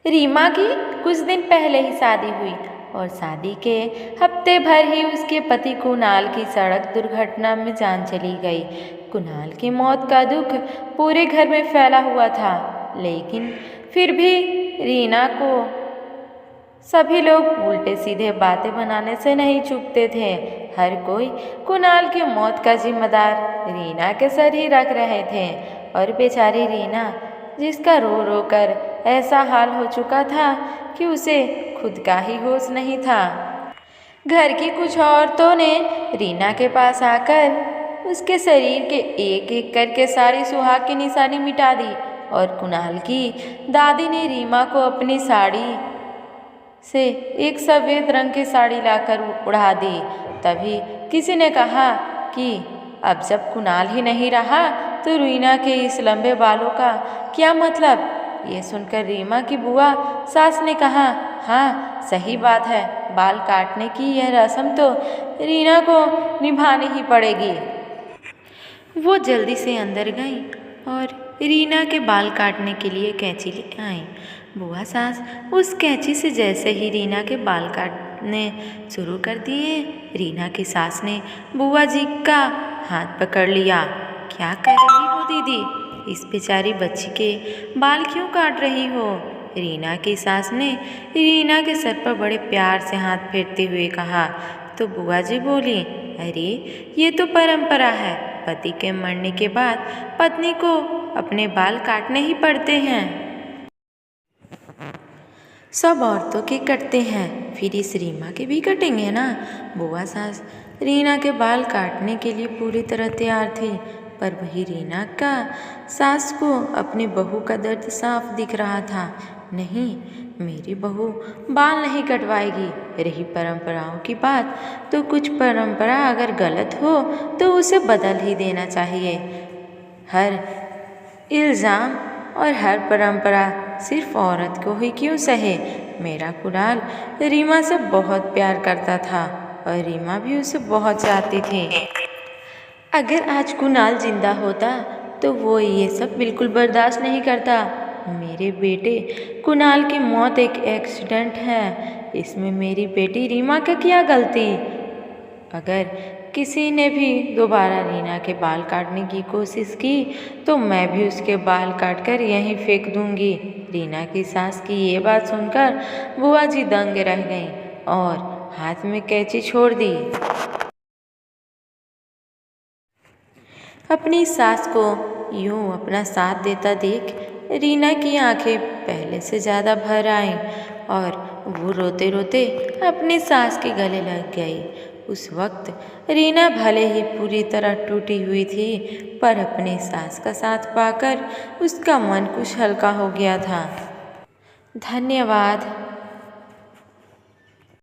रीमा की कुछ दिन पहले ही शादी हुई और शादी के हफ्ते भर ही उसके पति कुणाल की सड़क दुर्घटना में जान चली गई। कुणाल की मौत का दुख पूरे घर में फैला हुआ था, लेकिन फिर भी रीना को सभी लोग उल्टे सीधे बातें बनाने से नहीं चूकते थे। हर कोई कुणाल की मौत का जिम्मेदार रीना के सर ही रख रहे थे और बेचारी रीना, जिसका रो रो कर ऐसा हाल हो चुका था कि उसे खुद का ही होश नहीं था। घर की कुछ औरतों ने रीना के पास आकर उसके शरीर के एक एक करके सारी सुहाग की निशानी मिटा दी और कुणाल की दादी ने रीमा को अपनी साड़ी से एक सफ़ेद रंग की साड़ी लाकर उड़ा दी। तभी किसी ने कहा कि अब जब कुणाल ही नहीं रहा तो रीना के इस लंबे बालों का क्या मतलब। ये सुनकर रीमा की बुआ सास ने कहा, हाँ सही बात है, बाल काटने की यह रस्म तो रीना को निभानी ही पड़ेगी। वो जल्दी से अंदर गई और रीना के बाल काटने के लिए कैंची ले आई। बुआ सास उस कैंची से जैसे ही रीना के बाल काटने शुरू कर दिए, रीना की सास ने बुआ जी का हाथ पकड़ लिया। क्या कर रही हो दीदी, इस बेचारी बच्ची के बाल क्यों काट रही हो। रीना की सास ने रीना के सर पर बड़े प्यार से हाथ फेरते हुए कहा। तो बुआ जी बोली, अरे ये तो परंपरा है, पति के मरने के बाद पत्नी को अपने बाल काटने ही पड़ते हैं। सब औरतों के कटते हैं, फिर इस रीमा के भी कटेंगे ना। बुआ सास रीना के बाल काटने के लिए पूरी तरह तैयार थी, पर वही रीना का सास को अपनी बहू का दर्द साफ दिख रहा था। नहीं, मेरी बहू बाल नहीं कटवाएगी। रही परंपराओं की बात, तो कुछ परंपरा अगर गलत हो तो उसे बदल ही देना चाहिए। हर इल्ज़ाम और हर परंपरा सिर्फ औरत को ही क्यों सहे। मेरा कुणाल रीमा से बहुत प्यार करता था और रीमा भी उसे बहुत चाहती थी। अगर आज कुणाल जिंदा होता तो वो ये सब बिल्कुल बर्दाश्त नहीं करता। मेरे बेटे कुणाल की मौत एक एक्सीडेंट है, इसमें मेरी बेटी रीमा का क्या गलती। अगर किसी ने भी दोबारा रीना के बाल काटने की कोशिश की तो मैं भी उसके बाल काटकर यहीं फेंक दूंगी। रीना की सास की ये बात सुनकर बुआ जी दंग रह गईं और हाथ में कैंची छोड़ दी। अपनी सास को यूं अपना साथ देता देख रीना की आंखें पहले से ज़्यादा भर आईं और वो रोते रोते अपनी सास के गले लग गई। उस वक्त रीना भले ही पूरी तरह टूटी हुई थी, पर अपनी सास का साथ पाकर उसका मन कुछ हल्का हो गया था। धन्यवाद।